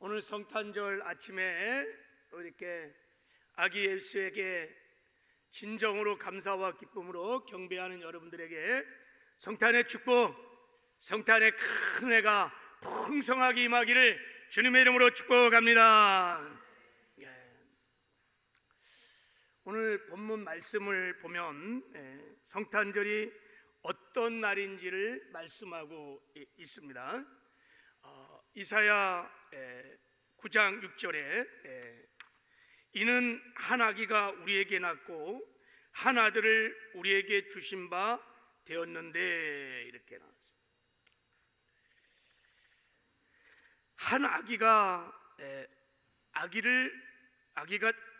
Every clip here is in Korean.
오늘 성탄절 아침에 또 이렇게 아기 예수에게 진정으로 감사와 기쁨으로 경배하는 여러분들에게 성탄의 축복, 성탄의 큰 은혜가 풍성하게 임하기를 주님의 이름으로 축복합니다. 오늘 본문 말씀을 보면 성탄절이 어떤 날인지를 말씀하고 있습니다. 이사야 9장 6절에 이는 한 아기가 우리에게 낳고 한 아들을 우리에게 주신 바 되었는데, 이렇게 나왔습니다. 한 아기가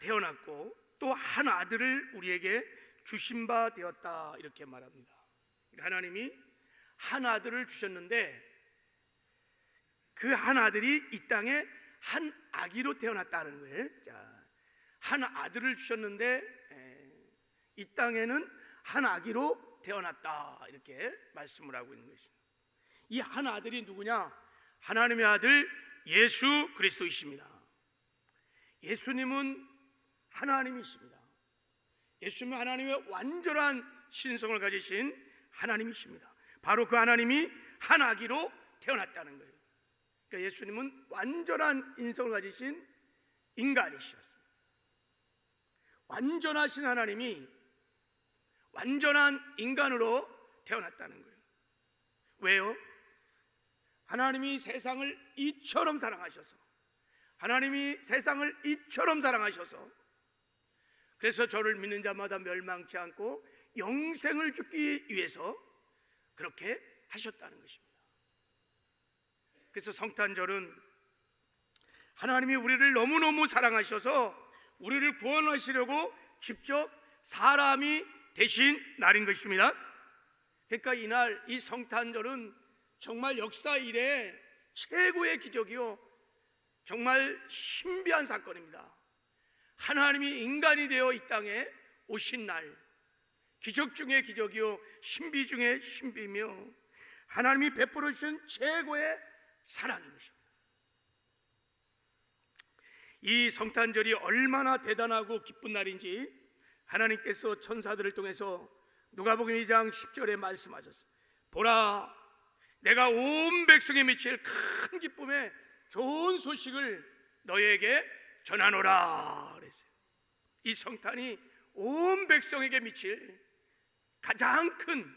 태어났고 또 한 아들을 우리에게 주신 바 되었다, 이렇게 말합니다. 하나님이 한 아들을 주셨는데 그 한 아들이 이 땅에 한 아기로 태어났다는 거예요. 자, 한 아들을 주셨는데 이 땅에는 한 아기로 태어났다, 이렇게 말씀을 하고 있는 것입니다. 이 한 아들이 누구냐? 하나님의 아들 예수 그리스도이십니다. 예수님은 하나님이십니다. 예수님은 하나님의 완전한 신성을 가지신 하나님이십니다. 바로 그 하나님이 한 아기로 태어났다는 거예요. 그러니까 예수님은 완전한 인성을 가지신 인간이셨습니다. 완전하신 하나님이 완전한 인간으로 태어났다는 거예요. 왜요? 하나님이 세상을 이처럼 사랑하셔서, 하나님이 세상을 이처럼 사랑하셔서 그래서 저를 믿는 자마다 멸망치 않고 영생을 주기 위해서 그렇게 하셨다는 것입니다. 그래서 성탄절은 하나님이 우리를 너무너무 사랑하셔서 우리를 구원하시려고 직접 사람이 되신 날인 것입니다. 그러니까 이날, 이 성탄절은 정말 역사 이래 최고의 기적이요, 정말 신비한 사건입니다. 하나님이 인간이 되어 이 땅에 오신 날, 기적 중의 기적이요 신비 중의 신비며 하나님이 베풀어 주신 최고의 사랑인 것입니다. 이 성탄절이 얼마나 대단하고 기쁜 날인지 하나님께서 천사들을 통해서 누가복음 2장 10절에 말씀하셨어요. 보라, 내가 온 백성에 미칠 큰 기쁨의 좋은 소식을 너희에게 전하노라 그랬어요. 이 성탄이 온 백성에게 미칠 가장 큰,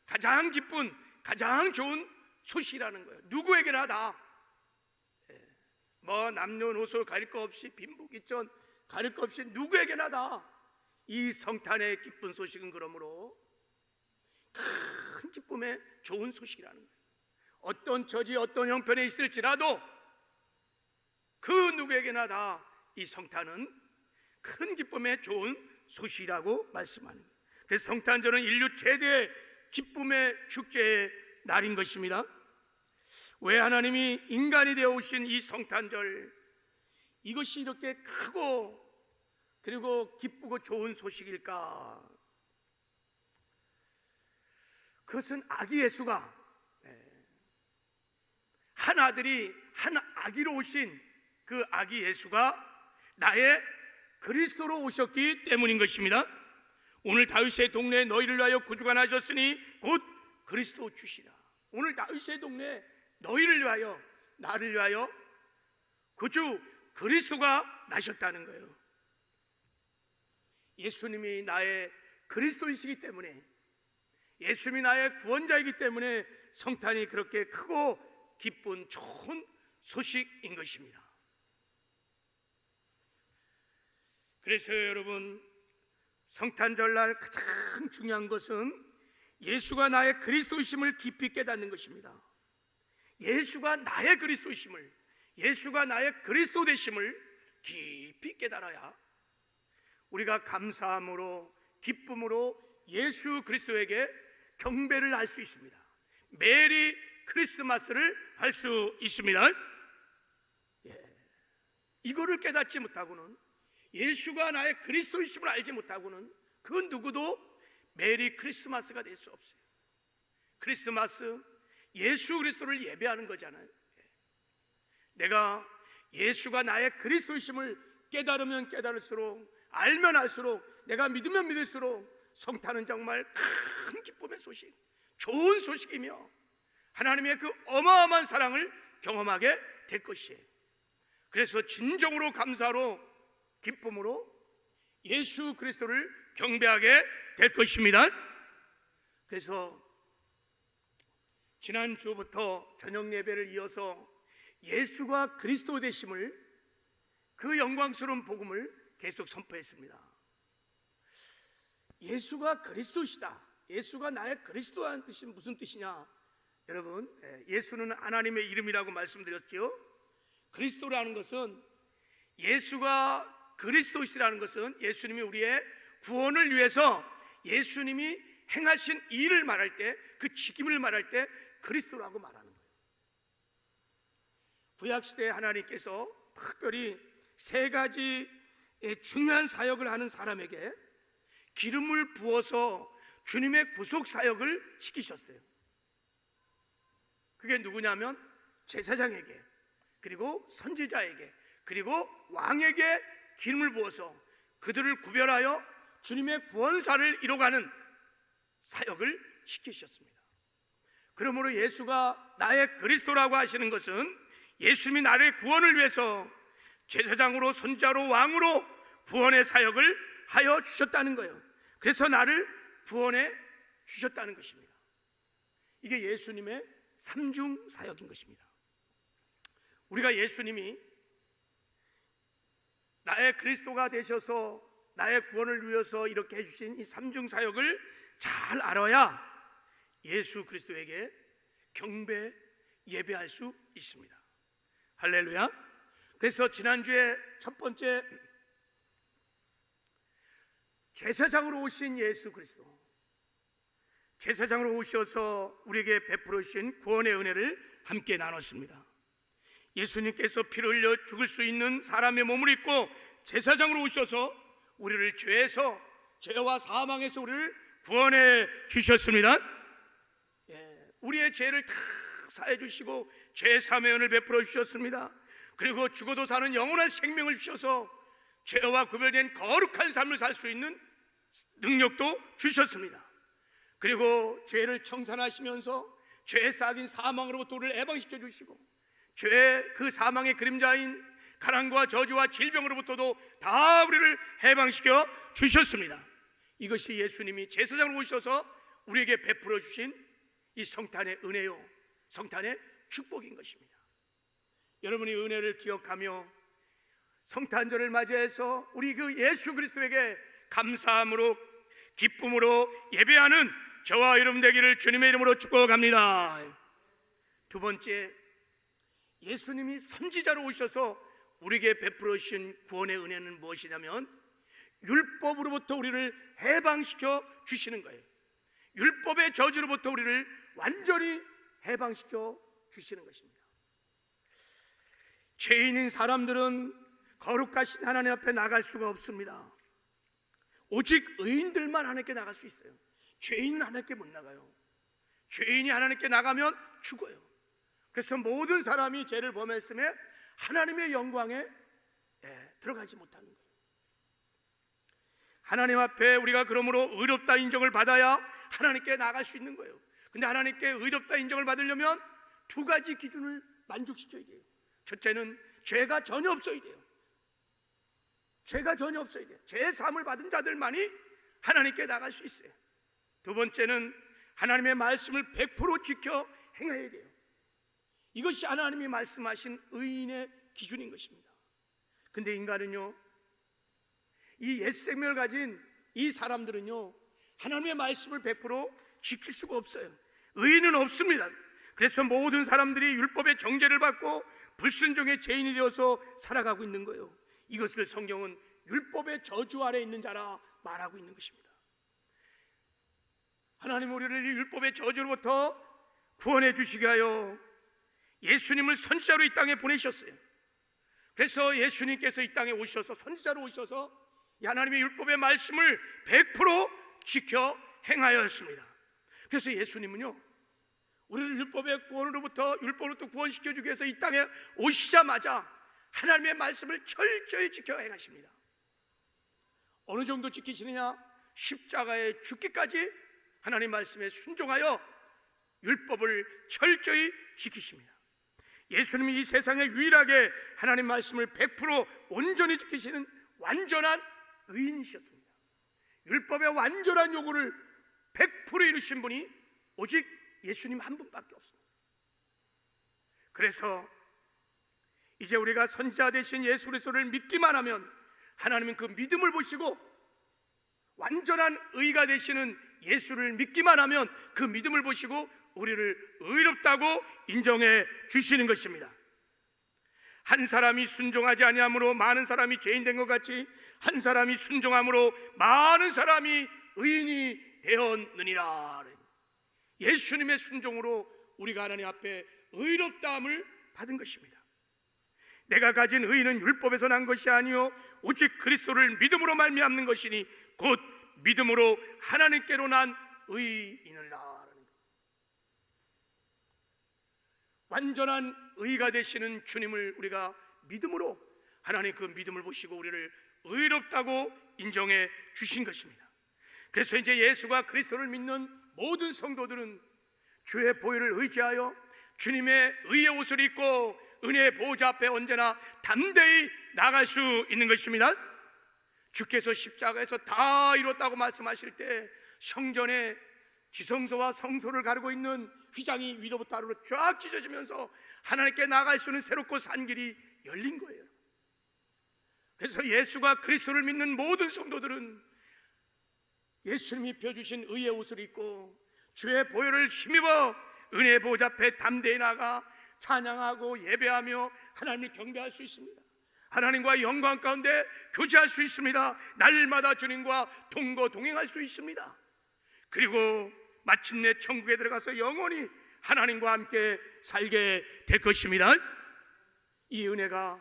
가장 기쁜, 가장 좋은 소식이라는 거예요. 누구에게나 다, 뭐 남녀노소 가릴 것 없이, 빈부귀천 가릴 것 없이 누구에게나 다 이 성탄의 기쁜 소식은 그러므로 큰 기쁨의 좋은 소식이라는 거예요. 어떤 처지, 어떤 형편에 있을지라도 그 누구에게나 다 이 성탄은 큰 기쁨의 좋은 소식이라고 말씀하는 거예요. 그래서 성탄절은 인류 최대의 기쁨의 축제의 날인 것입니다. 왜 하나님이 인간이 되어 오신 이 성탄절, 이것이 이렇게 크고 그리고 기쁘고 좋은 소식일까? 그것은 아기 예수가, 한 아들이 한 아기로 오신 그 아기 예수가 나의 그리스도로 오셨기 때문인 것입니다. 오늘 다윗의 동네에 너희를 위하여 구주가 나셨으니 곧 그리스도 주시라. 오늘 다윗의 동네에 너희를 위하여, 나를 위하여 구주 그리스도가 나셨다는 거예요. 예수님이 나의 그리스도이시기 때문에, 예수님이 나의 구원자이기 때문에 성탄이 그렇게 크고 기쁜 좋은 소식인 것입니다. 그래서 여러분, 성탄절날 가장 중요한 것은 예수가 나의 그리스도이심을 깊이 깨닫는 것입니다. 예수가 나의 그리스도이심을, 예수가 나의 그리스도 되심을 깊이 깨달아야 우리가 감사함으로, 기쁨으로 예수 그리스도에게 경배를 할 수 있습니다. 메리 크리스마스를 할 수 있습니다. 이거를 깨닫지 못하고는, 예수가 나의 그리스도이심을 알지 못하고는 그 누구도 메리 크리스마스가 될 수 없어요. 크리스마스, 예수 그리스도를 예배하는 거잖아요. 내가 예수가 나의 그리스도이심을 깨달으면 깨달을수록, 알면 알수록, 내가 믿으면 믿을수록 성탄은 정말 큰 기쁨의 소식, 좋은 소식이며 하나님의 그 어마어마한 사랑을 경험하게 될 것이에요. 그래서 진정으로 감사로, 기쁨으로 예수 그리스도를 경배하게 될 것입니다. 그래서 지난주부터 저녁 예배를 이어서 예수가 그리스도 되심을, 그 영광스러운 복음을 계속 선포했습니다. 예수가 그리스도시다, 예수가 나의 그리스도라는 뜻이 무슨 뜻이냐? 여러분, 예수는 하나님의 이름이라고 말씀드렸죠. 그리스도라는 것은, 예수가 그리스도시라는 것은 예수님이 우리의 구원을 위해서 예수님이 행하신 일을 말할 때, 그 직임을 말할 때 그리스도라고 말하는 거예요. 구약시대에 하나님께서 특별히 세 가지 중요한 사역을 하는 사람에게 기름을 부어서 주님의 구속 사역을 시키셨어요. 그게 누구냐면 제사장에게, 그리고 선지자에게, 그리고 왕에게 기름을 부어서 그들을 구별하여 주님의 구원사를 이뤄가는 사역을 시키셨습니다. 그러므로 예수가 나의 그리스도라고 하시는 것은 예수님이 나의 구원을 위해서 제사장으로, 선지자로, 왕으로 구원의 사역을 하여 주셨다는 거예요. 그래서 나를 구원해 주셨다는 것입니다. 이게 예수님의 삼중 사역인 것입니다. 우리가 예수님이 나의 그리스도가 되셔서 나의 구원을 위해서 이렇게 해주신 이 삼중 사역을 잘 알아야 예수 그리스도에게 경배, 예배할 수 있습니다. 할렐루야. 그래서 지난주에 첫 번째, 제사장으로 오신 예수 그리스도, 제사장으로 오셔서 우리에게 베풀어 주신 구원의 은혜를 함께 나눴습니다. 예수님께서 피를 흘려 죽을 수 있는 사람의 몸을 입고 제사장으로 오셔서 우리를 죄에서, 죄와 사망에서 우리를 구원해 주셨습니다. 우리의 죄를 다 사해 주시고 죄 사면을 베풀어 주셨습니다. 그리고 죽어도 사는 영원한 생명을 주셔서 죄와 구별된 거룩한 삶을 살 수 있는 능력도 주셨습니다. 그리고 죄를 청산하시면서 죄에 싹인 사망으로부터 우리를 해방시켜 주시고, 죄의 그 사망의 그림자인 가난과 저주와 질병으로부터도 다 우리를 해방시켜 주셨습니다. 이것이 예수님이 제사장으로 오셔서 우리에게 베풀어 주신 이 성탄의 은혜요, 성탄의 축복인 것입니다. 여러분이 은혜를 기억하며 성탄절을 맞이해서 우리 그 예수 그리스도에게 감사함으로, 기쁨으로 예배하는 저와 여러분 되기를 주님의 이름으로 축복합니다. 두 번째, 예수님이 선지자로 오셔서 우리에게 베풀어 주신 구원의 은혜는 무엇이냐면 율법으로부터 우리를 해방시켜 주시는 거예요. 율법의 저주로부터 우리를 완전히 해방시켜 주시는 것입니다. 죄인인 사람들은 거룩하신 하나님 앞에 나갈 수가 없습니다. 오직 의인들만 하나님께 나갈 수 있어요. 죄인은 하나님께 못 나가요. 죄인이 하나님께 나가면 죽어요. 그래서 모든 사람이 죄를 범했음에 하나님의 영광에 들어가지 못하는 거예요. 하나님 앞에 우리가 그러므로 의롭다 인정을 받아야 하나님께 나갈 수 있는 거예요. 근데 하나님께 의롭다 인정을 받으려면 두 가지 기준을 만족시켜야 돼요. 첫째는 죄가 전혀 없어야 돼요. 죄가 전혀 없어야 돼요. 죄의 사함을 받은 자들만이 하나님께 나갈 수 있어요. 두 번째는 하나님의 말씀을 100% 지켜 행해야 돼요. 이것이 하나님이 말씀하신 의인의 기준인 것입니다. 근데 인간은요, 이 옛 생명을 가진 이 사람들은요, 하나님의 말씀을 100% 지킬 수가 없어요. 의인은 없습니다. 그래서 모든 사람들이 율법의 정죄를 받고 불순종의 죄인이 되어서 살아가고 있는 거예요. 이것을 성경은 율법의 저주 아래 있는 자라 말하고 있는 것입니다. 하나님 우리를 이 율법의 저주로부터 구원해 주시게 하여 예수님을 선지자로 이 땅에 보내셨어요. 그래서 예수님께서 이 땅에 오셔서 선지자로 오셔서 이 하나님의 율법의 말씀을 100% 지켜 행하였습니다. 그래서 예수님은요, 우리를 율법의 구원으로부터, 율법으로부터 구원시켜주기 위해서 이 땅에 오시자마자 하나님의 말씀을 철저히 지켜 행하십니다. 어느 정도 지키시느냐? 십자가에 죽기까지 하나님 말씀에 순종하여 율법을 철저히 지키십니다. 예수님이 이 세상에 유일하게 하나님 말씀을 100% 온전히 지키시는 완전한 의인이셨습니다. 율법의 완전한 요구를 100% 이루신 분이 오직 예수님 한 분밖에 없습니다. 그래서 이제 우리가 선지자 되신 예수 그리스도를 믿기만 하면 하나님은 그 믿음을 보시고 완전한 의가 되시는 예수를 믿기만 하면 그 믿음을 보시고 우리를 의롭다고 인정해 주시는 것입니다. 한 사람이 순종하지 아니함으로 많은 사람이 죄인 된 것 같이 한 사람이 순종함으로 많은 사람이 의인이 되었느니라. 예수님의 순종으로 우리가 하나님 앞에 의롭다함을 받은 것입니다. 내가 가진 의는 율법에서 난 것이 아니요 오직 그리스도를 믿음으로 말미암는 것이니 곧 믿음으로 하나님께로 난 의인이라. 완전한 의가 되시는 주님을 우리가 믿음으로 하나님 그 믿음을 보시고 우리를 의롭다고 인정해 주신 것입니다. 그래서 이제 예수가 그리스도를 믿는 모든 성도들은 주의 보혈을 의지하여 주님의 의의 옷을 입고 은혜의 보호자 앞에 언제나 담대히 나갈 수 있는 것입니다. 주께서 십자가에서 다 이뤘다고 말씀하실 때 성전에 지성소와 성소를 가르고 있는 휘장이 위로부터 아래로 쫙 찢어지면서 하나님께 나갈 수 있는 새롭고 산 길이 열린 거예요. 그래서 예수가 그리스도를 믿는 모든 성도들은 예수님이 입혀주신 의의 옷을 입고 주의 보혈을 힘입어 은혜의 보호자 앞에 담대히 나가 찬양하고 예배하며 하나님을 경배할 수 있습니다. 하나님과 영광 가운데 교제할 수 있습니다. 날마다 주님과 동거동행할 수 있습니다. 그리고 마침내 천국에 들어가서 영원히 하나님과 함께 살게 될 것입니다. 이 은혜가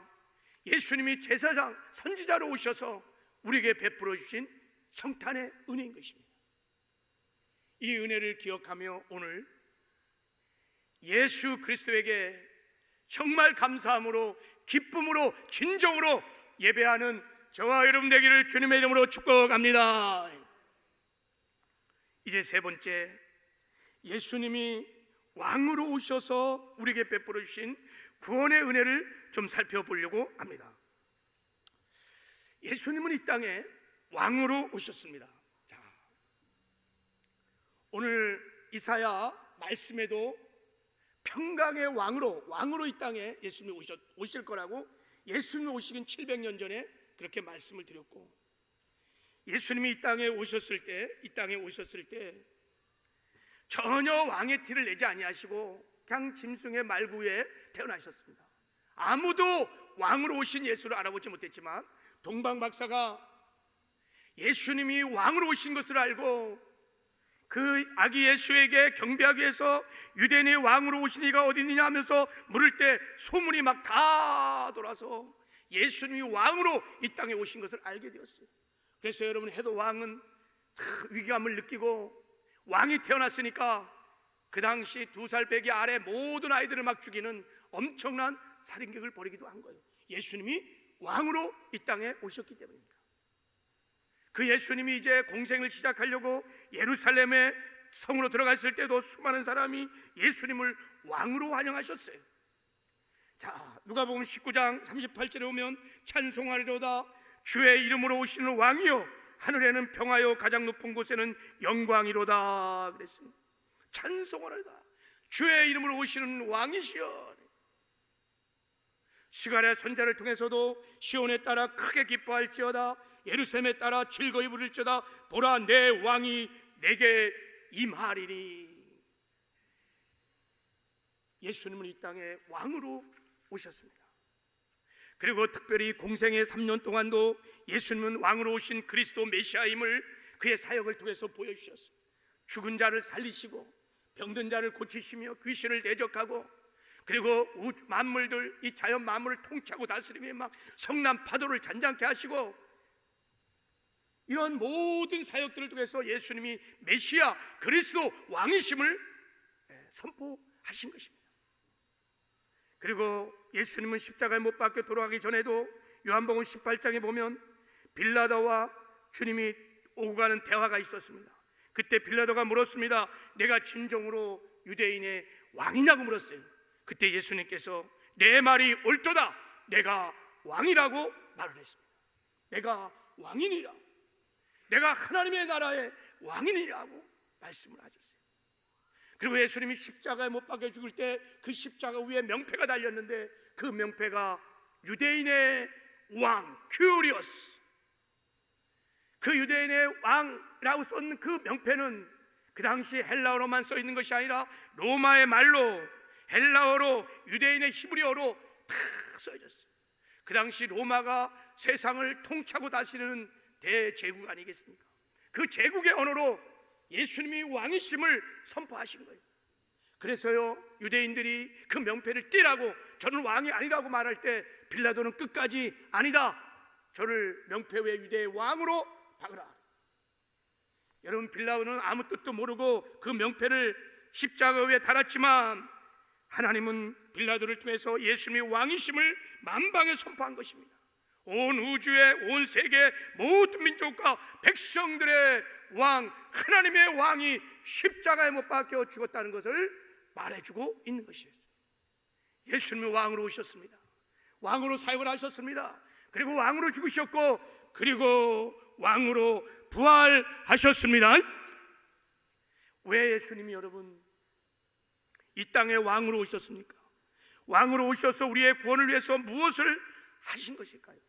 예수님이 제사장 선지자로 오셔서 우리에게 베풀어 주신 성탄의 은혜인 것입니다. 이 은혜를 기억하며 오늘 예수 그리스도에게 정말 감사함으로 기쁨으로 진정으로 예배하는 저와 여러분 되기를 주님의 이름으로 축복합니다. 이제 세 번째, 예수님이 왕으로 오셔서 우리에게 베풀어 주신 구원의 은혜를 좀 살펴보려고 합니다. 예수님은 이 땅에 왕으로 오셨습니다. 자, 오늘 이사야 말씀에도 평강의 왕으로 이 땅에 예수님이 오실 거라고 예수님이 오시긴 700년 전에 그렇게 말씀을 드렸고, 예수님이 이 땅에 오셨을 때 전혀 왕의 티를 내지 아니하시고 그냥 짐승의 말구에 태어나셨습니다. 아무도 왕으로 오신 예수를 알아보지 못했지만 동방 박사가 예수님이 왕으로 오신 것을 알고 그 아기 예수에게 경배하기 위해서 유대인의 왕으로 오신 이가 어디 있느냐 하면서 물을 때 소문이 막 다 돌아서 예수님이 왕으로 이 땅에 오신 것을 알게 되었어요. 그래서 여러분, 헤롯 왕은 위기감을 느끼고 왕이 태어났으니까 그 당시 2살 배기 아래 모든 아이들을 막 죽이는 엄청난 살인격을 벌이기도 한 거예요. 예수님이 왕으로 이 땅에 오셨기 때문입니다. 그 예수님이 이제 공생을 시작하려고 예루살렘의 성으로 들어갔을 때도 수많은 사람이 예수님을 왕으로 환영하셨어요. 자, 누가복음 19장 38절에 오면 찬송하리로다 주의 이름으로 오시는 왕이요 하늘에는 평화요 가장 높은 곳에는 영광이로다 그랬습니다. 찬송하리로다 주의 이름으로 오시는 왕이시여. 스가랴 선지자를 통해서도 시온에 따라 크게 기뻐할지어다 예루살렘에 따라 즐거이 부를지어다 보라 내 왕이 내게 임하리니. 예수님은 이 땅에 왕으로 오셨습니다. 그리고 특별히 공생의 3년 동안도 예수님은 왕으로 오신 그리스도 메시아임을 그의 사역을 통해서 보여주셨어요. 죽은 자를 살리시고 병든 자를 고치시며 귀신을 대적하고 그리고 만물들, 이 자연 만물을 통치하고 다스리며 막 성난 파도를 잔잔케 하시고 이런 모든 사역들을 통해서 예수님이 메시아 그리스도 왕이심을 선포하신 것입니다. 그리고 예수님은 십자가에 못 박혀 돌아가기 전에도 요한복음 18장에 보면 빌라도와 주님이 오고 가는 대화가 있었습니다. 그때 빌라도가 물었습니다. 내가 진정으로 유대인의 왕이냐고 물었어요. 그때 예수님께서 내 말이 옳도다, 내가 왕이라고 말을 했습니다. 내가 왕이니라, 내가 하나님의 나라의 왕이니라고 말씀을 하셨어요. 그리고 예수님이 십자가에 못 박혀 죽을 때 그 십자가 위에 명패가 달렸는데 그 명패가 유대인의 왕, 큐리오스, 그 유대인의 왕이라고 썼는 그 명패는 그 당시 헬라어로만 써 있는 것이 아니라 로마의 말로, 헬라어로, 유대인의 히브리어로 다 써졌어요. 그 당시 로마가 세상을 통치하고 다스리는 대제국 아니겠습니까? 그 제국의 언어로 예수님이 왕이심을 선포하신 거예요. 그래서요, 유대인들이 그 명패를 띠라고 저는 왕이 아니라고 말할 때 빌라도는 끝까지 아니다, 저를 명패 외 유대의 왕으로 박으라. 여러분, 빌라도는 아무 뜻도 모르고 그 명패를 십자가 위에 달았지만 하나님은 빌라도를 통해서 예수님이 왕이심을 만방에 선포한 것입니다. 온 우주의, 온 세계 모든 민족과 백성들의 왕, 하나님의 왕이 십자가에 못 박혀 죽었다는 것을 말해주고 있는 것이었어요. 예수님이 왕으로 오셨습니다. 왕으로 사역을 하셨습니다. 그리고 왕으로 죽으셨고, 그리고 왕으로 부활하셨습니다. 왜 예수님이 여러분 이 땅에 왕으로 오셨습니까? 왕으로 오셔서 우리의 구원을 위해서 무엇을 하신 것일까요?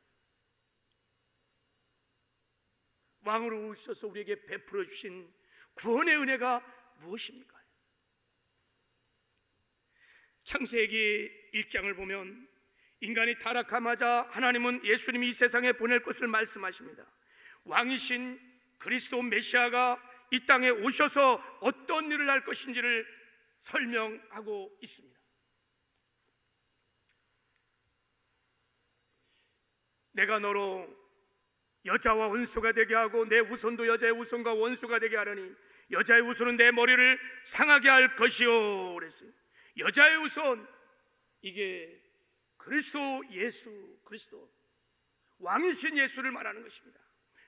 왕으로 오셔서 우리에게 베풀어 주신 구원의 은혜가 무엇입니까? 창세기 1장을 보면 인간이 타락하자마자 하나님은 예수님이 이 세상에 보낼 것을 말씀하십니다. 왕이신 그리스도 메시아가 이 땅에 오셔서 어떤 일을 할 것인지를 설명하고 있습니다. 내가 너로 여자와 원수가 되게 하고 내 후손도 여자의 후손과 원수가 되게 하려니 여자의 후손은 내 머리를 상하게 할 것이요 그랬어요. 여자의 후손, 이게 그리스도 예수, 그리스도 왕이신 예수를 말하는 것입니다.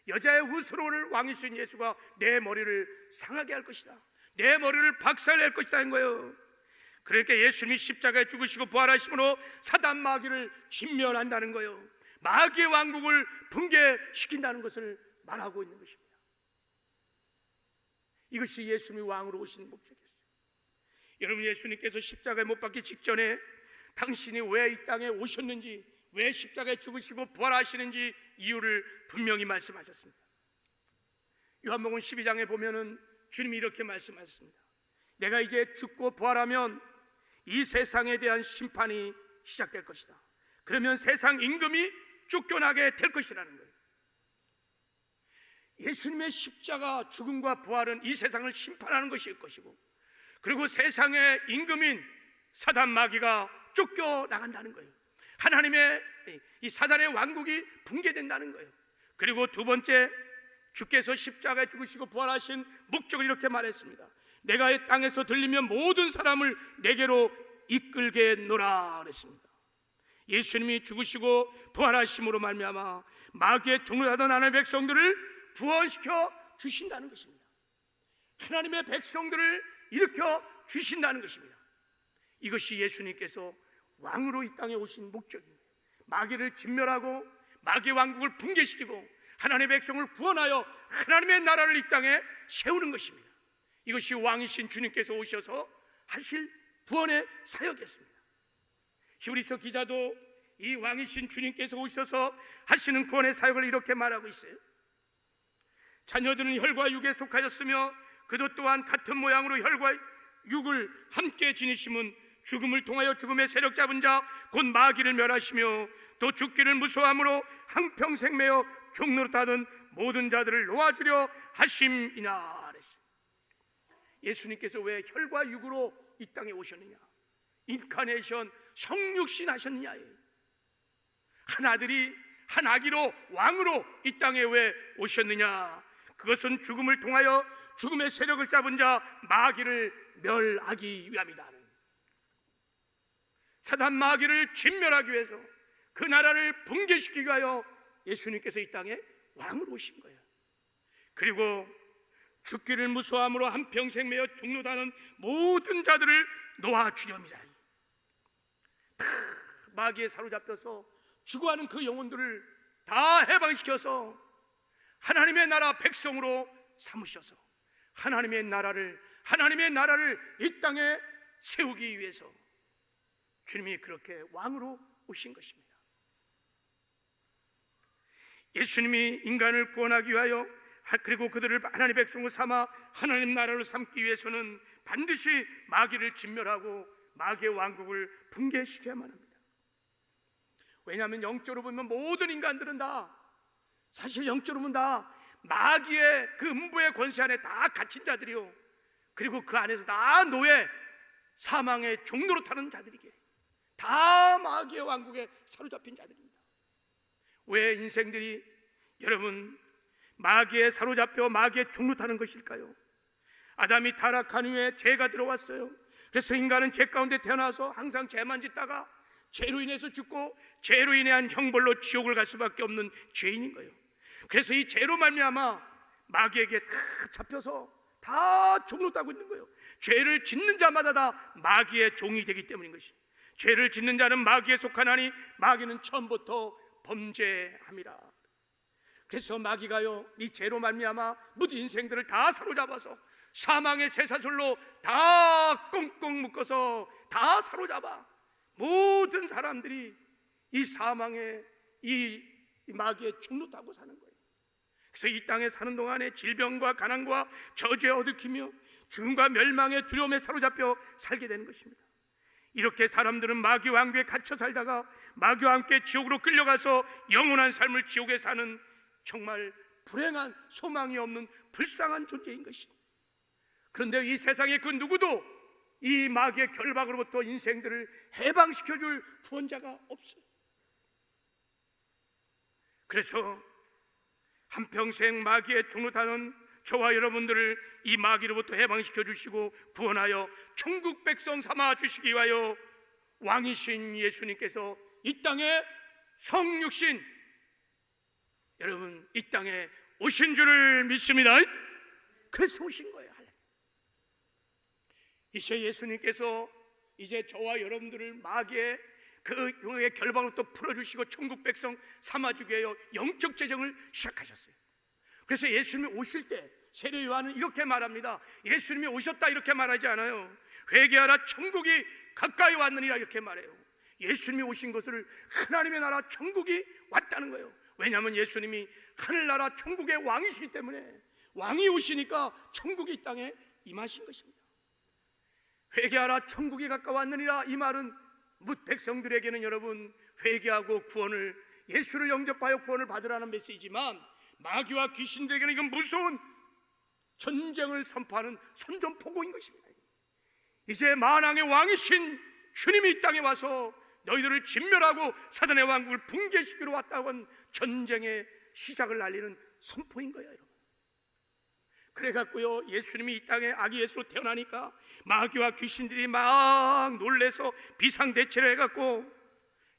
여자의 후손을 왕이신 예수가 내 머리를 상하게 할 것이다, 내 머리를 박살낼 것이다 는 거예요. 그러니까 예수님이 십자가에 죽으시고 부활하심으로 사단 마귀를 진멸한다는 거예요. 마귀의 왕국을 붕괴시킨다는 것을 말하고 있는 것입니다. 이것이 예수님이 왕으로 오신 목적이었어요. 여러분, 예수님께서 십자가에 못 박기 직전에 당신이 왜 이 땅에 오셨는지, 왜 십자가에 죽으시고 부활하시는지 이유를 분명히 말씀하셨습니다. 요한복음 12장에 보면은 주님이 이렇게 말씀하셨습니다. 내가 이제 죽고 부활하면 이 세상에 대한 심판이 시작될 것이다. 그러면 세상 임금이 쫓겨나게 될 것이라는 거예요. 예수님의 십자가 죽음과 부활은 이 세상을 심판하는 것일 것이고, 그리고 세상의 임금인 사단 마귀가 쫓겨나간다는 거예요. 하나님의 이 사단의 왕국이 붕괴된다는 거예요. 그리고 두 번째, 주께서 십자가에 죽으시고 부활하신 목적을 이렇게 말했습니다. 내가 이 땅에서 들리면 모든 사람을 내게로 이끌겠노라 그랬습니다. 예수님이 죽으시고 부활하심으로 말미암아 마귀의 종을 하던 하나님의 백성들을 구원시켜 주신다는 것입니다. 하나님의 백성들을 일으켜 주신다는 것입니다. 이것이 예수님께서 왕으로 이 땅에 오신 목적입니다. 마귀를 진멸하고 마귀의 왕국을 붕괴시키고 하나님의 백성을 구원하여 하나님의 나라를 이 땅에 세우는 것입니다. 이것이 왕이신 주님께서 오셔서 하실 구원의 사역이었습니다. 히브리서 기자도 이 왕이신 주님께서 오셔서 하시는 구원의 사역을 이렇게 말하고 있어요. 자녀들은 혈과 육에 속하였으며 그도 또한 같은 모양으로 혈과 육을 함께 지니심은 죽음을 통하여 죽음의 세력 잡은 자 곧 마귀를 멸하시며 또 죽기를 무서워함으로 한평생 매어 종노릇하던 모든 자들을 놓아주려 하심이나. 예수님께서 왜 혈과 육으로 이 땅에 오셨느냐? 인카네이션, 성육신 하셨느냐예요. 한 아들이 한 아기로 왕으로 이 땅에 왜 오셨느냐? 그것은 죽음을 통하여 죽음의 세력을 잡은 자 마귀를 멸하기 위함이다. 사단 마귀를 진멸하기 위해서, 그 나라를 붕괴시키기 위하여 예수님께서 이 땅에 왕으로 오신 거예요. 그리고 죽기를 무서워함으로 한평생 매여 죽노다는 모든 자들을 놓아주렵니다. 마귀에 사로잡혀서 죽어가는 그 영혼들을 다 해방시켜서 하나님의 나라 백성으로 삼으셔서 하나님의 나라를 이 땅에 세우기 위해서 주님이 그렇게 왕으로 오신 것입니다. 예수님이 인간을 구원하기 위하여, 그리고 그들을 하나님의 백성으로 삼아 하나님 나라로 삼기 위해서는 반드시 마귀를 진멸하고 마귀의 왕국을 붕괴시켜야만 합니다. 왜냐하면 영적으로 보면 모든 인간들은 다, 사실 영적으로 보면 다 마귀의 그 음부의 권세 안에 다 갇힌 자들이요, 그리고 그 안에서 다 노예, 사망의 종로로 타는 자들이게, 다 마귀의 왕국에 사로잡힌 자들입니다. 왜 인생들이 여러분 마귀에 사로잡혀 마귀의 종로 타는 것일까요? 아담이 타락한 후에 죄가 들어왔어요. 그래서 인간은 죄 가운데 태어나서 항상 죄만 짓다가 죄로 인해서 죽고 죄로 인한 형벌로 지옥을 갈 수밖에 없는 죄인인 거예요. 그래서 이 죄로 말미암아 마귀에게 다 잡혀서 다 종로 따고 있는 거예요. 죄를 짓는 자마다 다 마귀의 종이 되기 때문인 것이. 죄를 짓는 자는 마귀에 속하나니 마귀는 처음부터 범죄함이라. 그래서 마귀가요, 이 죄로 말미암아 모든 인생들을 다 사로잡아서 사망의 쇠사슬로 다 꽁꽁 묶어서 다 사로잡아 모든 사람들이 이 사망의 이 마귀의 종로 타고 사는 거예요. 그래서 이 땅에 사는 동안에 질병과 가난과 저주에 어두키며 죽음과 멸망의 두려움에 사로잡혀 살게 되는 것입니다. 이렇게 사람들은 마귀 왕국에 갇혀 살다가 마귀와 함께 지옥으로 끌려가서 영원한 삶을 지옥에 사는 정말 불행한, 소망이 없는 불쌍한 존재인 것입니다. 그런데 이 세상에 그 누구도 이 마귀의 결박으로부터 인생들을 해방시켜줄 구원자가 없어요. 그래서 한평생 마귀의 종로 타는 저와 여러분들을 이 마귀로부터 해방시켜 주시고 구원하여 천국 백성 삼아 주시기 위하여 왕이신 예수님께서 이 땅에 성육신, 여러분 이 땅에 오신 줄을 믿습니다. 그래서 오신 거예요. 이제 예수님께서 이제 저와 여러분들을 마귀의 그 영의 결박으로부터 풀어주시고 천국 백성 삼아주기 위하여 영적 재정을 시작하셨어요. 그래서 예수님이 오실 때 세례 요한은 이렇게 말합니다. 예수님이 오셨다 이렇게 말하지 않아요. 회개하라 천국이 가까이 왔느니라 이렇게 말해요. 예수님이 오신 것을 하나님의 나라 천국이 왔다는 거예요. 왜냐하면 예수님이 하늘나라 천국의 왕이시기 때문에, 왕이 오시니까 천국이 이 땅에 임하신 것입니다. 회개하라 천국이 가까웠느니라, 이 말은 뭇 백성들에게는 여러분 회개하고 구원을, 예수를 영접하여 구원을 받으라는 메시지만, 마귀와 귀신들에게는 이건 무서운 전쟁을 선포하는 선전포고인 것입니다. 이제 만왕의 왕이신 주님이 이 땅에 와서 너희들을 진멸하고 사단의 왕국을 붕괴시키러 왔다고 한 전쟁의 시작을 알리는 선포인 거예요, 여러분. 그래갖고요, 예수님이 이 땅에 아기 예수로 태어나니까 마귀와 귀신들이 막 놀래서 비상대처를 해갖고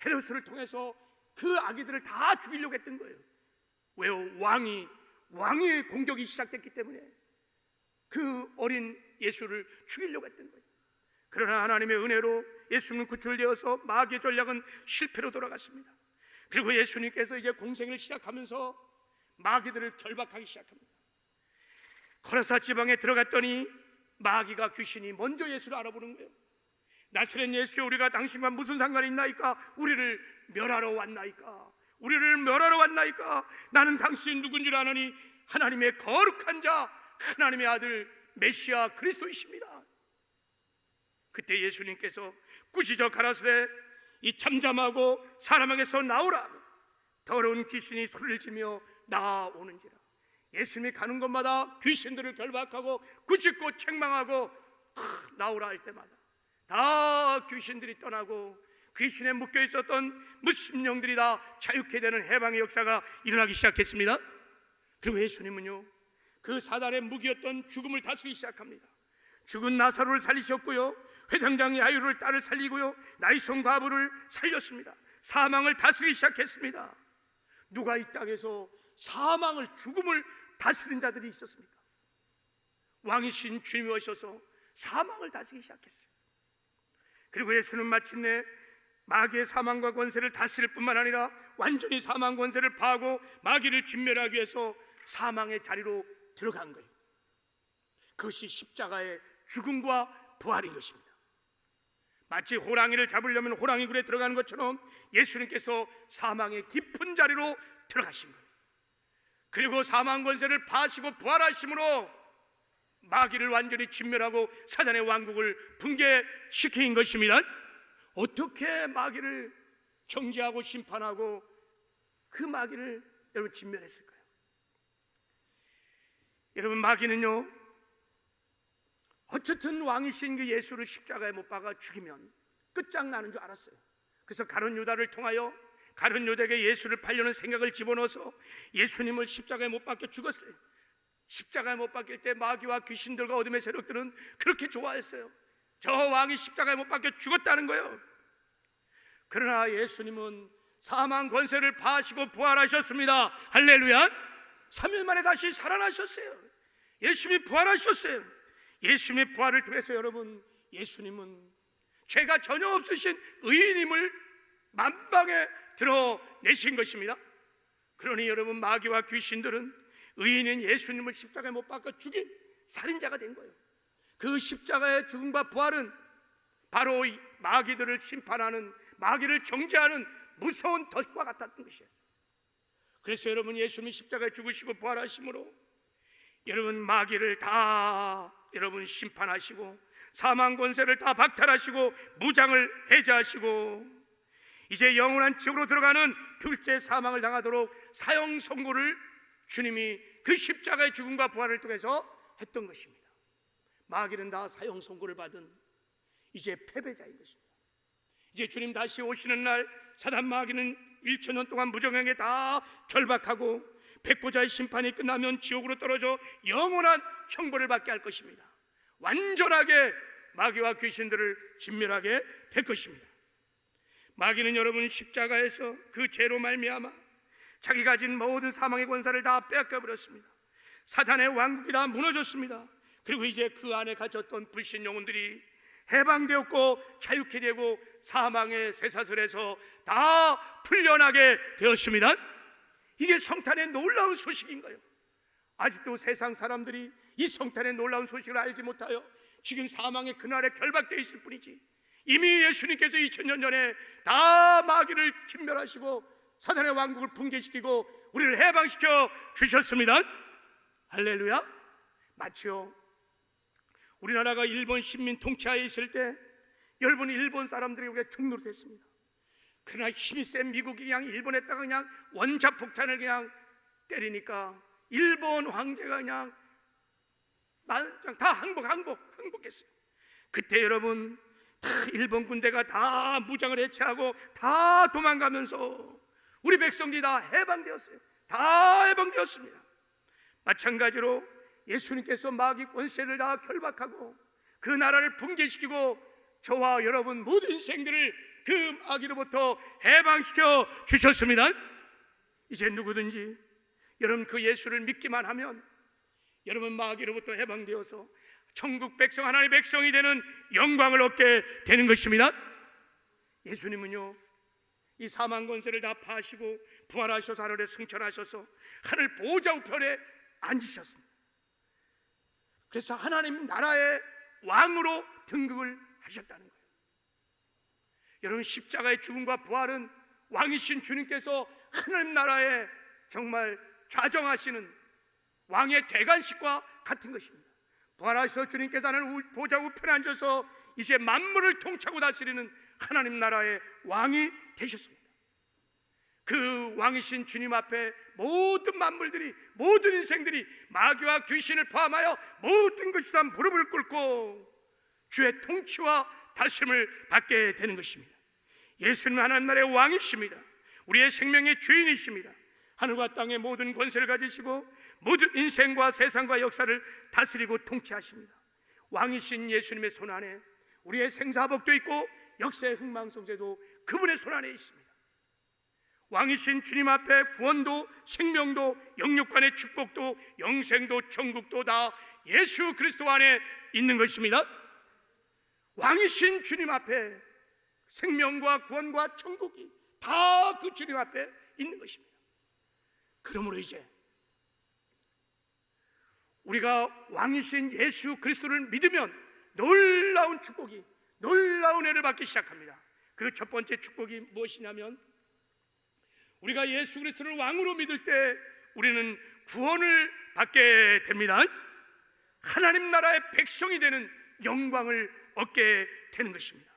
헤로스를 통해서 그 아기들을 다 죽이려고 했던 거예요. 왜요? 왕의 공격이 시작됐기 때문에 그 어린 예수를 죽이려고 했던 거예요. 그러나 하나님의 은혜로 예수님은 구출되어서 마귀의 전략은 실패로 돌아갔습니다. 그리고 예수님께서 이제 공생을 시작하면서 마귀들을 결박하기 시작합니다. 거라사 지방에 들어갔더니 마귀가, 귀신이 먼저 예수를 알아보는 거예요. 나사렛 예수여, 우리가 당신과 무슨 상관이 있나이까? 우리를 멸하러 왔나이까? 우리를 멸하러 왔나이까? 나는 당신 누군 줄 아느니 하나님의 거룩한 자, 하나님의 아들 메시아 그리스도이십니다. 그때 예수님께서 꾸짖어 가라사대 이 잠잠하고 사람에게서 나오라. 더러운 귀신이 소리를 지며 나오는지라. 예수님이 가는 곳마다 귀신들을 결박하고 꾸짖고 책망하고 나오라 할 때마다 다 귀신들이 떠나고 귀신에 묶여 있었던 무심령들이 다 자유케 되는 해방의 역사가 일어나기 시작했습니다. 그리고 예수님은요, 그 사단의 무기였던 죽음을 다스리기 시작합니다. 죽은 나사로를 살리셨고요, 회당장 야이로를 딸을 살리고요, 나이손 과부를 살렸습니다. 사망을 다스리기 시작했습니다. 누가 이 땅에서 사망을, 죽음을 다스린 자들이 있었습니까? 왕이신 주님이 오셔서 사망을 다스리기 시작했어요. 그리고 예수는 마침내 마귀의 사망과 권세를 다스릴 뿐만 아니라 완전히 사망 권세를 파하고 마귀를 진멸하기 위해서 사망의 자리로 들어간 거예요. 그것이 십자가의 죽음과 부활인 것입니다. 마치 호랑이를 잡으려면 호랑이 굴에 들어가는 것처럼 예수님께서 사망의 깊은 자리로 들어가신 거예요. 그리고 사망 권세를 파하시고 부활하심으로 마귀를 완전히 진멸하고 사단의 왕국을 붕괴시킨 것입니다. 어떻게 마귀를 정죄하고 심판하고 그 마귀를 여러분 진멸했을까요? 여러분, 마귀는요, 어쨌든 왕이신 그 예수를 십자가에 못 박아 죽이면 끝장나는 줄 알았어요. 그래서 가룟 유다를 통하여 가룟 유다에게 예수를 팔려는 생각을 집어넣어서 예수님을 십자가에 못 박혀 죽었어요. 십자가에 못 박힐 때 마귀와 귀신들과 어둠의 세력들은 그렇게 좋아했어요. 저 왕이 십자가에 못 박혀 죽었다는 거예요. 그러나 예수님은 사망 권세를 파하시고 부활하셨습니다. 할렐루야. 3일 만에 다시 살아나셨어요. 예수님이 부활하셨어요. 예수님의 부활을 통해서 여러분, 예수님은 죄가 전혀 없으신 의인임을 만방에 드러내신 것입니다. 그러니 여러분, 마귀와 귀신들은 의인인 예수님을 십자가에 못 박아 죽인 살인자가 된 거예요. 그 십자가의 죽음과 부활은 바로 이 마귀들을 심판하는, 마귀를 정죄하는 무서운 덫과 같았던 것이었어요. 그래서 여러분, 예수님이 십자가에 죽으시고 부활하심으로 여러분, 마귀를 다 여러분 심판하시고 사망 권세를 다 박탈하시고 무장을 해제하시고 이제 영원한 지옥으로 들어가는 둘째 사망을 당하도록 사형 선고를 주님이 그 십자가의 죽음과 부활을 통해서 했던 것입니다. 마귀는 다 사형 선고를 받은 이제 패배자인 것입니다. 이제 주님 다시 오시는 날 사단 마귀는 1000년 동안 무정하게 다 결박하고 백보자의 심판이 끝나면 지옥으로 떨어져 영원한 형벌을 받게 할 것입니다. 완전하게 마귀와 귀신들을 진멸하게 될 것입니다. 마귀는 여러분 십자가에서 그 죄로 말미암아 자기 가진 모든 사망의 권세를 다 빼앗겨 버렸습니다. 사탄의 왕국이 다 무너졌습니다. 그리고 이제 그 안에 갇혔던 불신 영혼들이 해방되었고 자유케 되고 사망의 쇠사슬에서 다 풀려나게 되었습니다. 이게 성탄의 놀라운 소식인 거예요. 아직도 세상 사람들이 이 성탄의 놀라운 소식을 알지 못하여 지금 사망의 그날에 결박되어 있을 뿐이지, 이미 예수님께서 2000년 전에 다 마귀를 진멸하시고 사단의 왕국을 붕괴시키고 우리를 해방시켜 주셨습니다. 할렐루야. 마치요, 우리나라가 일본 식민 통치하에 있을 때 여러분, 일본 사람들이 우리가 종로로 됐습니다. 그러나 힘이 센 미국이 그냥 일본에다가 그냥 원자폭탄을 그냥 때리니까 일본 황제가 그냥 다 항복했어요. 그때 여러분, 다 일본 군대가 다 무장을 해체하고 다 도망가면서 우리 백성들이 다 해방되었어요. 다 해방되었습니다. 마찬가지로 예수님께서 마귀 권세를 다 결박하고 그 나라를 붕괴시키고 저와 여러분 모든 인생들을 그 마귀로부터 해방시켜 주셨습니다. 이제 누구든지 여러분 그 예수를 믿기만 하면 여러분 마귀로부터 해방되어서 천국 백성, 하나님의 백성이 되는 영광을 얻게 되는 것입니다. 예수님은요, 이 사망 권세를 다 파시고 부활하셔서 하늘에 승천하셔서 하늘 보좌 우편에 앉으셨습니다. 그래서 하나님 나라의 왕으로 등극을 하셨다는 거예요. 여러분, 십자가의 죽음과 부활은 왕이신 주님께서 하나님 나라에 정말 좌정하시는 왕의 대관식과 같은 것입니다. 부활하셔서 주님께서 하늘 보좌 우편에 앉아서 이제 만물을 통치하고 다스리는 하나님 나라의 왕이 되셨습니다. 그 왕이신 주님 앞에 모든 만물들이, 모든 인생들이, 마귀와 귀신을 포함하여 모든 것이 다 무릎을 꿇고 주의 통치와 다스림을 받게 되는 것입니다. 예수님은 하나님 나라의 왕이십니다. 우리의 생명의 주인이십니다. 하늘과 땅의 모든 권세를 가지시고 모든 인생과 세상과 역사를 다스리고 통치하십니다. 왕이신 예수님의 손 안에 우리의 생사복도 있고 역사의 흥망성쇠도 그분의 손안에 있습니다. 왕이신 주님 앞에 구원도 생명도 영육간의 축복도 영생도 천국도 다 예수 그리스도 안에 있는 것입니다. 왕이신 주님 앞에 생명과 구원과 천국이 다 그 주님 앞에 있는 것입니다. 그러므로 이제 우리가 왕이신 예수 그리스도를 믿으면 놀라운 축복이, 놀라운 은혜를 받기 시작합니다. 그 첫 번째 축복이 무엇이냐면, 우리가 예수 그리스도를 왕으로 믿을 때 우리는 구원을 받게 됩니다. 하나님 나라의 백성이 되는 영광을 얻게 되는 것입니다.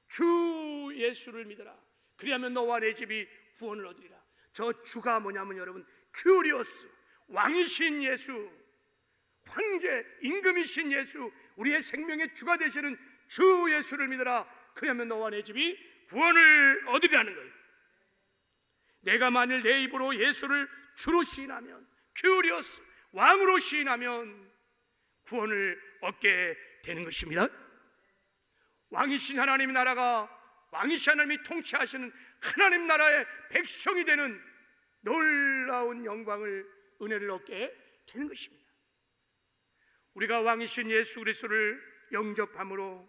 주 예수를 믿어라, 그리하면 너와 내 집이 구원을 얻으리라. 저 주가 뭐냐면 여러분, 큐리오스, 왕이신 예수, 황제, 임금이신 예수, 우리의 생명의 주가 되시는 주 예수를 믿어라, 그러면 너와 내 집이 구원을 얻으리라는 거예요. 내가 만일 내 입으로 예수를 주로 시인하면, 큐리오스, 왕으로 시인하면 구원을 얻게 되는 것입니다. 왕이신 하나님의 나라가, 왕이신 하나님이 통치하시는 하나님 나라의 백성이 되는 놀라운 영광을, 은혜를 얻게 되는 것입니다. 우리가 왕이신 예수 그리스도를 영접함으로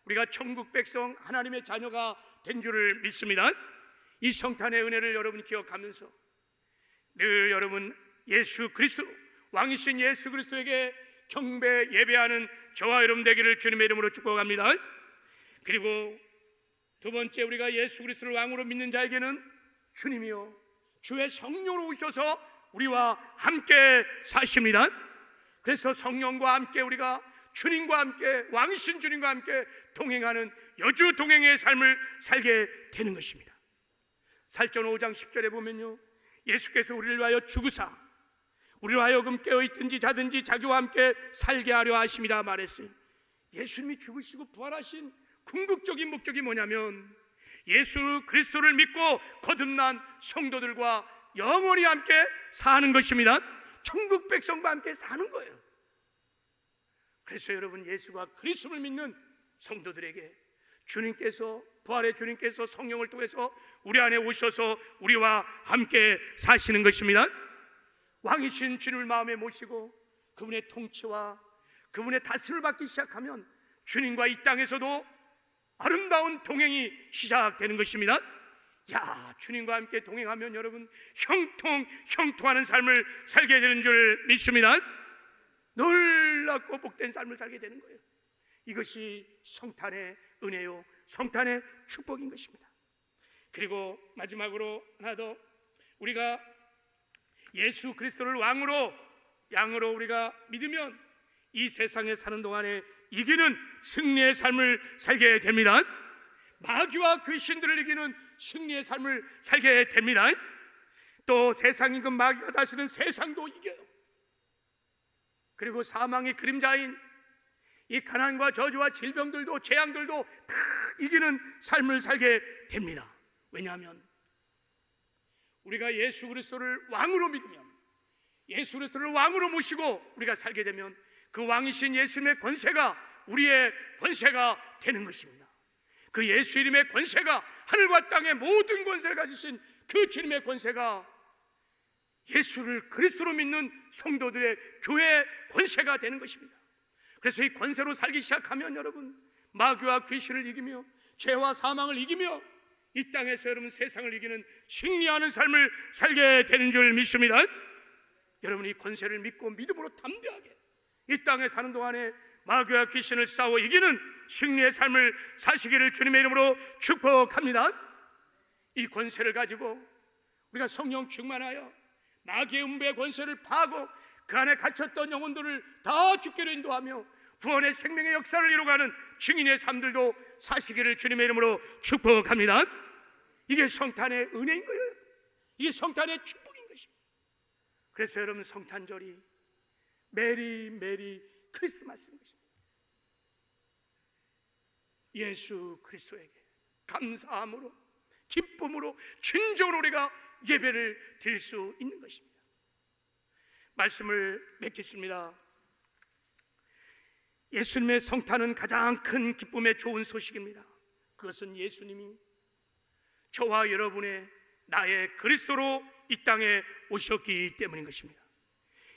우리가 천국 백성, 하나님의 자녀가 된 줄을 믿습니다. 이 성탄의 은혜를 여러분 기억하면서 늘 여러분 예수 그리스도, 왕이신 예수 그리스도에게 경배 예배하는 저와 여러분 되기를 주님의 이름으로 축복합니다. 그리고 두 번째, 우리가 예수 그리스도를 왕으로 믿는 자에게는 주님이요 주의 성령으로 오셔서 우리와 함께 사십니다. 그래서 성령과 함께 우리가 주님과 함께, 왕이신 주님과 함께 동행하는 여주 동행의 삶을 살게 되는 것입니다. 살전 5장 10절에 보면요, 예수께서 우리를 위하여 죽으사 우리로 하여금 깨어있든지 자든지 자기와 함께 살게 하려 하심이라 말했어요. 예수님이 죽으시고 부활하신 궁극적인 목적이 뭐냐면, 예수 그리스도를 믿고 거듭난 성도들과 영원히 함께 사는 것입니다. 천국 백성과 함께 사는 거예요. 그래서 여러분, 예수가 그리스도를 믿는 성도들에게 주님께서, 부활의 주님께서 성령을 통해서 우리 안에 오셔서 우리와 함께 사시는 것입니다. 왕이신 주님을 마음에 모시고 그분의 통치와 그분의 다스림을 받기 시작하면 주님과 이 땅에서도 아름다운 동행이 시작되는 것입니다. 야, 주님과 함께 동행하면 여러분 형통하는 삶을 살게 되는 줄 믿습니다. 놀랍고 복된 삶을 살게 되는 거예요. 이것이 성탄의 은혜요, 성탄의 축복인 것입니다. 그리고 마지막으로 하나 더, 우리가 예수 그리스도를 양으로 우리가 믿으면 이 세상에 사는 동안에 이기는 승리의 삶을 살게 됩니다. 마귀와 귀신들을 이기는 승리의 삶을 살게 됩니다. 또 세상인 그 마귀가 다스리는 세상도 이겨요. 그리고 사망의 그림자인 이 가난과 저주와 질병들도 재앙들도 다 이기는 삶을 살게 됩니다. 왜냐하면 우리가 예수 그리스도를 왕으로 믿으면, 예수 그리스도를 왕으로 모시고 우리가 살게 되면 그 왕이신 예수님의 권세가 우리의 권세가 되는 것입니다. 그 예수 이름의 권세가, 하늘과 땅의 모든 권세를 가지신 그 주님의 권세가 예수를 그리스도로 믿는 성도들의 교회의 권세가 되는 것입니다. 그래서 이 권세로 살기 시작하면 여러분, 마귀와 귀신을 이기며 죄와 사망을 이기며 이 땅에서 여러분 세상을 이기는 승리하는 삶을 살게 되는 줄 믿습니다. 여러분, 이 권세를 믿고 믿음으로 담대하게 이 땅에 사는 동안에 마귀와 귀신을 싸워 이기는 승리의 삶을 사시기를 주님의 이름으로 축복합니다. 이 권세를 가지고 우리가 성령 충만하여 마귀의 음부의 권세를 파고 그 안에 갇혔던 영혼들을 다 죽기로 인도하며 구원의 생명의 역사를 이루어가는 증인의 삶들도 사시기를 주님의 이름으로 축복합니다. 이게 성탄의 은혜인 거예요. 이게 성탄의 축복인 것입니다. 그래서 여러분, 성탄절이 메리 크리스마스인 것입니다. 예수 그리스도에게 감사함으로, 기쁨으로, 진정으로 우리가 예배를 드릴 수 있는 것입니다. 말씀을 맺겠습니다. 예수님의 성탄은 가장 큰 기쁨의 좋은 소식입니다. 그것은 예수님이 저와 여러분의 나의 그리스도로 이 땅에 오셨기 때문인 것입니다.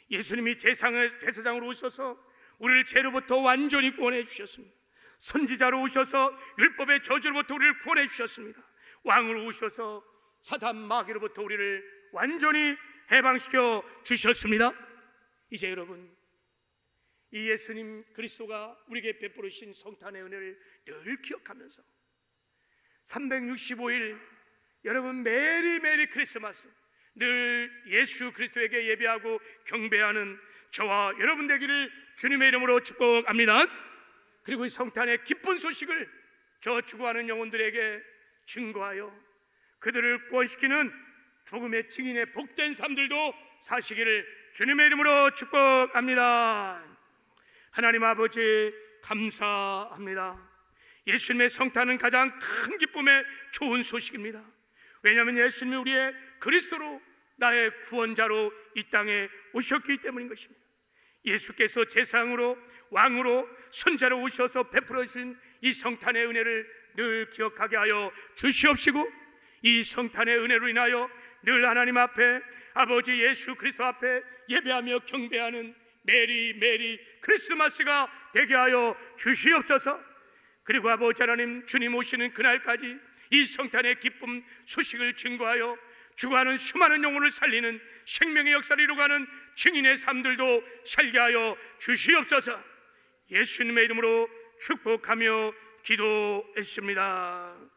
예수님이 제사장으로 오셔서 우리를 죄로부터 완전히 구원해 주셨습니다. 선지자로 오셔서 율법의 저주로부터 우리를 구원해 주셨습니다. 왕으로 오셔서 사단 마귀로부터 우리를 완전히 해방시켜 주셨습니다. 이제 여러분, 이 예수님 그리스도가 우리에게 베풀으신 성탄의 은혜를 늘 기억하면서 365일 여러분 메리 크리스마스 늘 예수 그리스도에게 예배하고 경배하는 저와 여러분 되기를 주님의 이름으로 축복합니다. 그리고 이 성탄의 기쁜 소식을 저 죽어가는 영혼들에게 증거하여 그들을 구원시키는 복음의 증인의 복된 삶들도 사시기를 주님의 이름으로 축복합니다. 하나님 아버지 감사합니다. 예수님의 성탄은 가장 큰 기쁨의 좋은 소식입니다. 왜냐하면 예수님이 우리의 그리스도로 나의 구원자로 이 땅에 오셨기 때문인 것입니다. 예수께서 제사장으로 왕으로 선자로 오셔서 베풀어 주신 이 성탄의 은혜를 늘 기억하게 하여 주시옵시고, 이 성탄의 은혜로 인하여 늘 하나님 앞에 아버지 예수 그리스도 앞에 예배하며 경배하는 메리 크리스마스가 되게 하여 주시옵소서. 그리고 아버지 하나님, 주님 오시는 그날까지 이 성탄의 기쁨 소식을 증거하여 죽어가는 수많은 영혼을 살리는 생명의 역사를 이루어가는 증인의 삶들도 살게 하여 주시옵소서. 예수님의 이름으로 축복하며 기도했습니다.